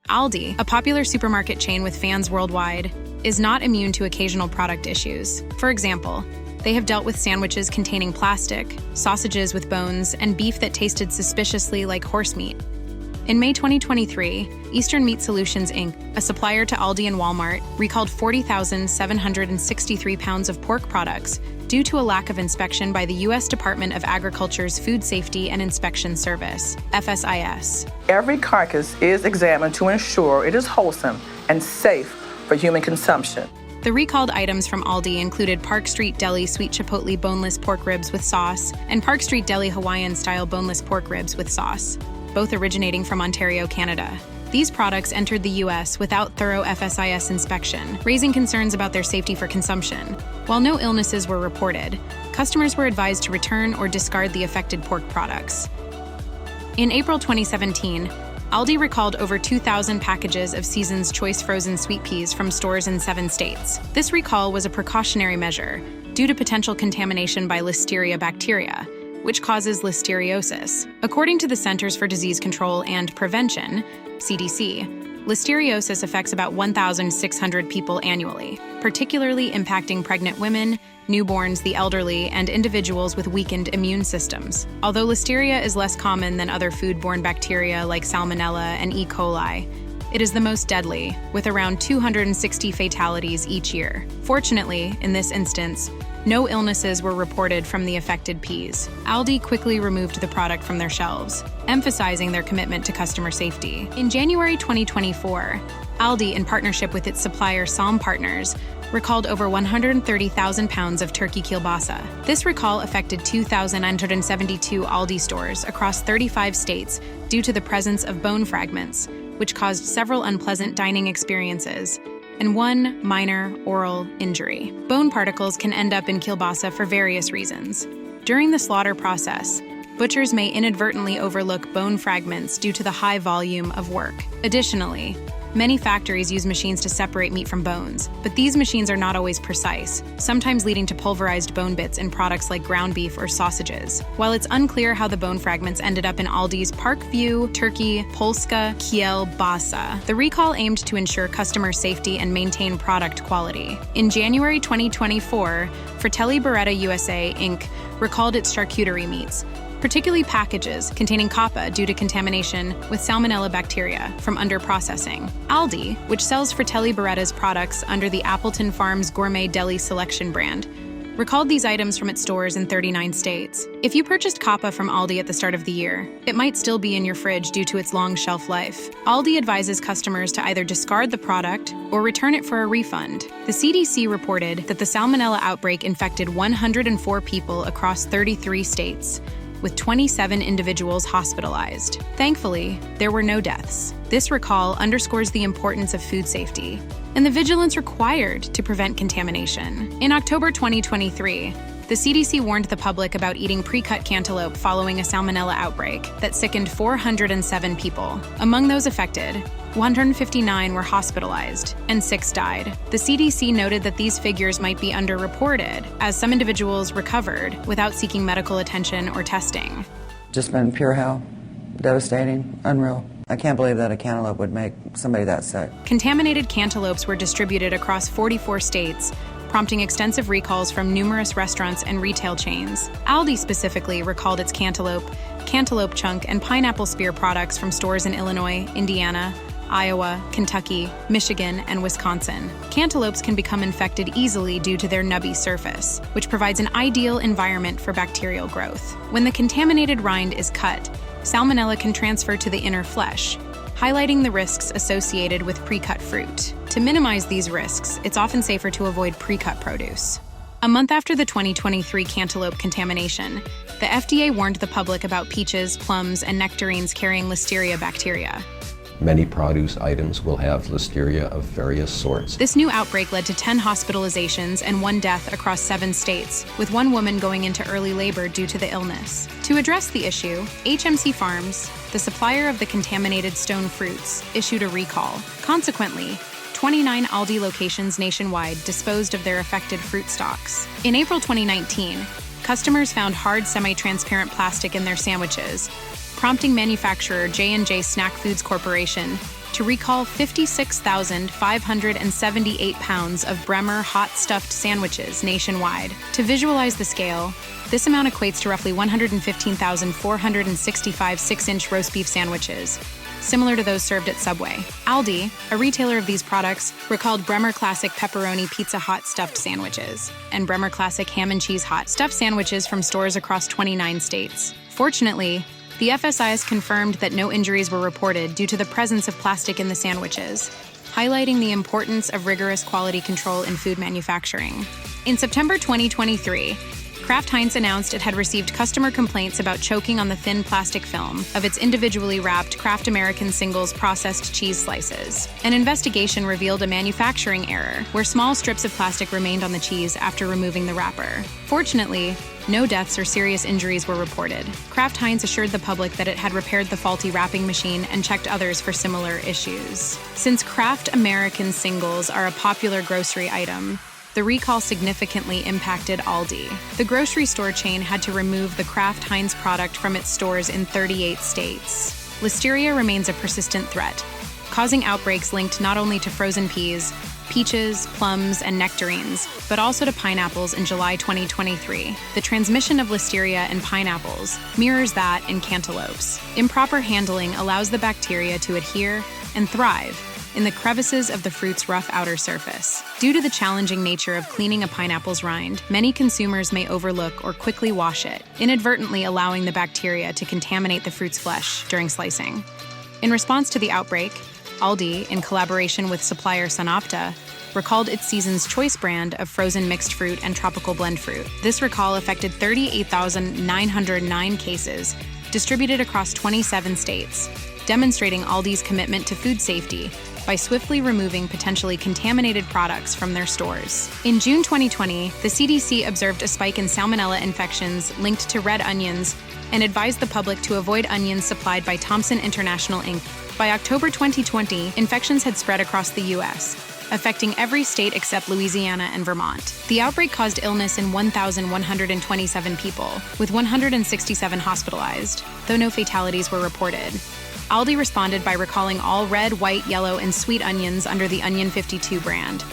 Aldi, a popular supermarket chain with fans worldwide, is not immune to occasional product issues. For example, they have dealt with sandwiches containing plastic, sausages with bones, and beef that tasted suspiciously like horse meat. In May 2023, Eastern Meat Solutions Inc., a supplier to Aldi and Walmart, recalled 40,763 pounds of pork products due to a lack of inspection by the U.S. Department of Agriculture's Food Safety and Inspection Service, FSIS. Every carcass is examined to ensure it is wholesome and safe for human consumption. The recalled items from Aldi included Park Street Deli Sweet Chipotle boneless pork ribs with sauce and Park Street Deli Hawaiian-style boneless pork ribs with sauce, both originating from Ontario, Canada. These products entered the U.S. without thorough FSIS inspection, raising concerns about their safety for consumption. While no illnesses were reported, customers were advised to return or discard the affected pork products. In April 2017, Aldi recalled over 2,000 packages of Season's Choice frozen sweet peas from stores in 7 states. This recall was a precautionary measure due to potential contamination by Listeria bacteria, which causes listeriosis. According to the Centers for Disease Control and Prevention, CDC, listeriosis affects about 1,600 people annually, particularly impacting pregnant women, newborns, the elderly, and individuals with weakened immune systems. Although listeria is less common than other foodborne bacteria like Salmonella and E. coli, it is the most deadly, with around 260 fatalities each year. Fortunately, in this instance, no illnesses were reported from the affected peas. Aldi quickly removed the product from their shelves, emphasizing their commitment to customer safety. In January 2024, Aldi, in partnership with its supplier Salm Partners, recalled over 130,000 pounds of turkey kielbasa. This recall affected 2,972 Aldi stores across 35 states due to the presence of bone fragments, which caused several unpleasant dining experiences and one minor oral injury. Bone particles can end up in kielbasa for various reasons. During the slaughter process, butchers may inadvertently overlook bone fragments due to the high volume of work. Additionally, many factories use machines to separate meat from bones, but these machines are not always precise, sometimes leading to pulverized bone bits in products like ground beef or sausages. While it's unclear how the bone fragments ended up in Aldi's Parkview Turkey Polska Kielbasa, the recall aimed to ensure customer safety and maintain product quality. In January 2024, Fratelli Beretta USA Inc. recalled its charcuterie meats, particularly packages containing coppa due to contamination with Salmonella bacteria from underprocessing. Aldi, which sells Fratelli Beretta's products under the Appleton Farms Gourmet Deli Selection brand, recalled these items from its stores in 39 states. If you purchased coppa from Aldi at the start of the year, it might still be in your fridge due to its long shelf life. Aldi advises customers to either discard the product or return it for a refund. The CDC reported that the Salmonella outbreak infected 104 people across 33 states, with 27 individuals hospitalized. Thankfully, there were no deaths. This recall underscores the importance of food safety and the vigilance required to prevent contamination. In October 2023, the CDC warned the public about eating pre-cut cantaloupe following a Salmonella outbreak that sickened 407 people. Among those affected, 159 were hospitalized, and 6 died. The CDC noted that these figures might be underreported, as some individuals recovered without seeking medical attention or testing. Just been pure hell. Devastating. Unreal. I can't believe that a cantaloupe would make somebody that sick. Contaminated cantaloupes were distributed across 44 states, prompting extensive recalls from numerous restaurants and retail chains. Aldi specifically recalled its cantaloupe chunk, and pineapple spear products from stores in Illinois, Indiana, Iowa, Kentucky, Michigan, and Wisconsin. Cantaloupes can become infected easily due to their nubby surface, which provides an ideal environment for bacterial growth. When the contaminated rind is cut, Salmonella can transfer to the inner flesh, highlighting the risks associated with pre-cut fruit. To minimize these risks, it's often safer to avoid pre-cut produce. A month after the 2023 cantaloupe contamination, the FDA warned the public about peaches, plums, and nectarines carrying Listeria bacteria. Many produce items will have Listeria of various sorts. This new outbreak led to 10 hospitalizations and 1 death across 7 states, with 1 woman going into early labor due to the illness. To address the issue, HMC Farms, the supplier of the contaminated stone fruits, issued a recall. Consequently, 29 Aldi locations nationwide disposed of their affected fruit stocks. In April 2019, customers found hard semi-transparent plastic in their sandwiches, prompting manufacturer J&J Snack Foods Corporation to recall 56,578 pounds of Bremer hot stuffed sandwiches nationwide. To visualize the scale, this amount equates to roughly 115,465 6-inch roast beef sandwiches, similar to those served at Subway. Aldi, a retailer of these products, recalled Bremer Classic Pepperoni Pizza Hot Stuffed Sandwiches and Bremer Classic Ham and Cheese Hot Stuffed Sandwiches from stores across 29 states. Fortunately, the FSIS confirmed that no injuries were reported due to the presence of plastic in the sandwiches, highlighting the importance of rigorous quality control in food manufacturing. In September 2023, Kraft Heinz announced it had received customer complaints about choking on the thin plastic film of its individually wrapped Kraft American Singles processed cheese slices. An investigation revealed a manufacturing error, where small strips of plastic remained on the cheese after removing the wrapper. Fortunately, no deaths or serious injuries were reported. Kraft Heinz assured the public that it had repaired the faulty wrapping machine and checked others for similar issues. Since Kraft American Singles are a popular grocery item, the recall significantly impacted Aldi. The grocery store chain had to remove the Kraft Heinz product from its stores in 38 states. Listeria remains a persistent threat, causing outbreaks linked not only to frozen peas, peaches, plums, and nectarines, but also to pineapples in July 2023. The transmission of listeria in pineapples mirrors that in cantaloupes. Improper handling allows the bacteria to adhere and thrive in the crevices of the fruit's rough outer surface. Due to the challenging nature of cleaning a pineapple's rind, many consumers may overlook or quickly wash it, inadvertently allowing the bacteria to contaminate the fruit's flesh during slicing. In response to the outbreak, Aldi, in collaboration with supplier Sanopta, recalled its Season's Choice brand of frozen mixed fruit and tropical blend fruit. This recall affected 38,909 cases, distributed across 27 states, demonstrating Aldi's commitment to food safety by swiftly removing potentially contaminated products from their stores. In June 2020, the CDC observed a spike in salmonella infections linked to red onions and advised the public to avoid onions supplied by Thompson International Inc. By October 2020, infections had spread across the U.S., affecting every state except Louisiana and Vermont. The outbreak caused illness in 1,127 people, with 167 hospitalized, though no fatalities were reported. Aldi responded by recalling all red, white, yellow, and sweet onions under the Onion 52 brand,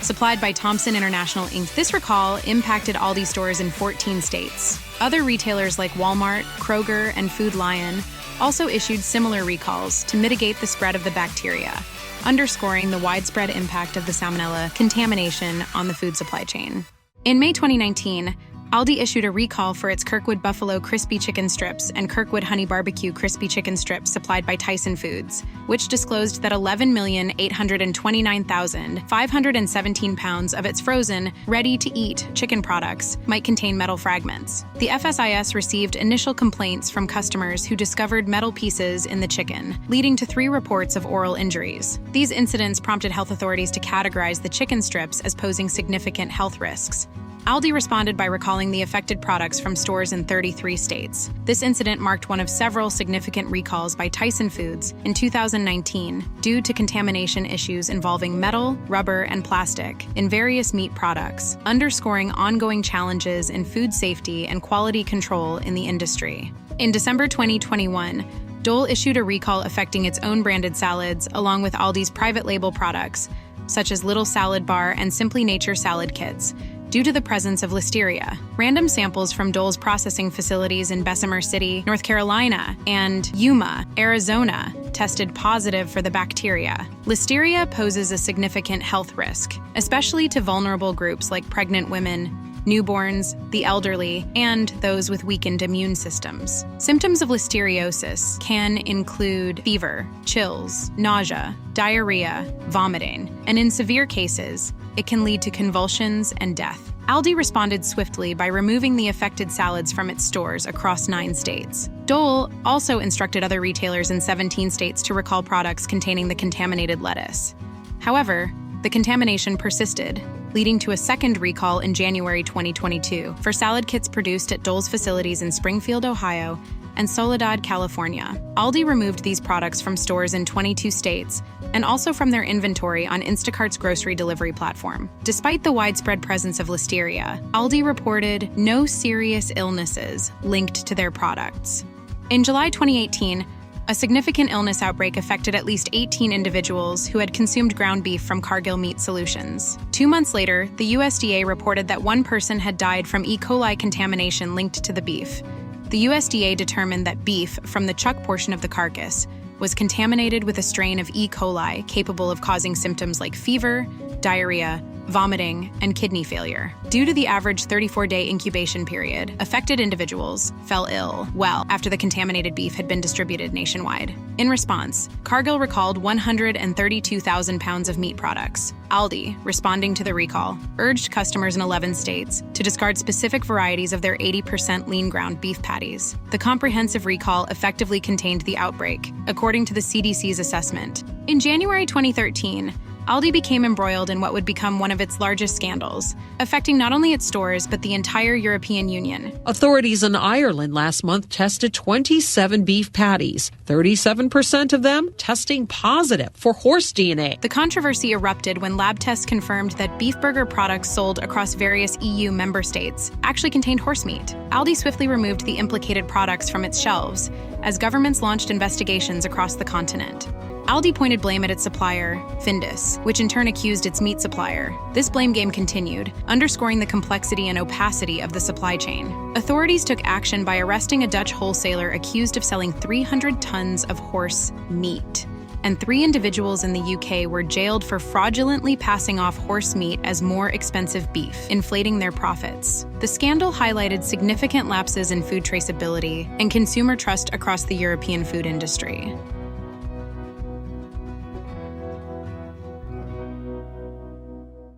supplied by Thompson International Inc. This recall impacted Aldi stores in 14 states. Other retailers like Walmart, Kroger, and Food Lion also issued similar recalls to mitigate the spread of the bacteria, underscoring the widespread impact of the salmonella contamination on the food supply chain. In May 2019, Aldi issued a recall for its Kirkwood Buffalo Crispy Chicken Strips and Kirkwood Honey Barbecue Crispy Chicken Strips supplied by Tyson Foods, which disclosed that 11,829,517 pounds of its frozen, ready-to-eat chicken products might contain metal fragments. The FSIS received initial complaints from customers who discovered metal pieces in the chicken, leading to 3 reports of oral injuries. These incidents prompted health authorities to categorize the chicken strips as posing significant health risks. Aldi responded by recalling the affected products from stores in 33 states. This incident marked one of several significant recalls by Tyson Foods in 2019 due to contamination issues involving metal, rubber, and plastic in various meat products, underscoring ongoing challenges in food safety and quality control in the industry. In December 2021, Dole issued a recall affecting its own branded salads along with Aldi's private label products, such as Little Salad Bar and Simply Nature salad kits, due to the presence of listeria. Random samples from Dole's processing facilities in Bessemer City, North Carolina, and Yuma, Arizona, tested positive for the bacteria. Listeria poses a significant health risk, especially to vulnerable groups like pregnant women, newborns, the elderly, and those with weakened immune systems. Symptoms of listeriosis can include fever, chills, nausea, diarrhea, vomiting, and in severe cases, it can lead to convulsions and death. Aldi responded swiftly by removing the affected salads from its stores across 9 states. Dole also instructed other retailers in 17 states to recall products containing the contaminated lettuce. However, the contamination persisted, leading to a second recall in January 2022 for salad kits produced at Dole's facilities in Springfield, Ohio, and Soledad, California. Aldi removed these products from stores in 22 states and also from their inventory on Instacart's grocery delivery platform. Despite the widespread presence of listeria, Aldi reported no serious illnesses linked to their products. In July 2018, A significant illness outbreak affected at least 18 individuals who had consumed ground beef from Cargill Meat Solutions. 2 months later, the USDA reported that one person had died from E. coli contamination linked to the beef. The USDA determined that beef from the chuck portion of the carcass was contaminated with a strain of E. coli capable of causing symptoms like fever, diarrhea, vomiting, and kidney failure. Due to the average 34-day incubation period, affected individuals fell ill well after the contaminated beef had been distributed nationwide. In response, Cargill recalled 132,000 pounds of meat products. Aldi, responding to the recall, urged customers in 11 states to discard specific varieties of their 80% lean ground beef patties. The comprehensive recall effectively contained the outbreak, according to the CDC's assessment. In January 2013, Aldi became embroiled in what would become one of its largest scandals, affecting not only its stores but the entire European Union. Authorities in Ireland last month tested 27 beef patties, 37% of them testing positive for horse DNA. The controversy erupted when lab tests confirmed that beef burger products sold across various EU member states actually contained horse meat. Aldi swiftly removed the implicated products from its shelves as governments launched investigations across the continent. Aldi pointed blame at its supplier, Findus, which in turn accused its meat supplier. This blame game continued, underscoring the complexity and opacity of the supply chain. Authorities took action by arresting a Dutch wholesaler accused of selling 300 tons of horse meat. And 3 individuals in the UK were jailed for fraudulently passing off horse meat as more expensive beef, inflating their profits. The scandal highlighted significant lapses in food traceability and consumer trust across the European food industry.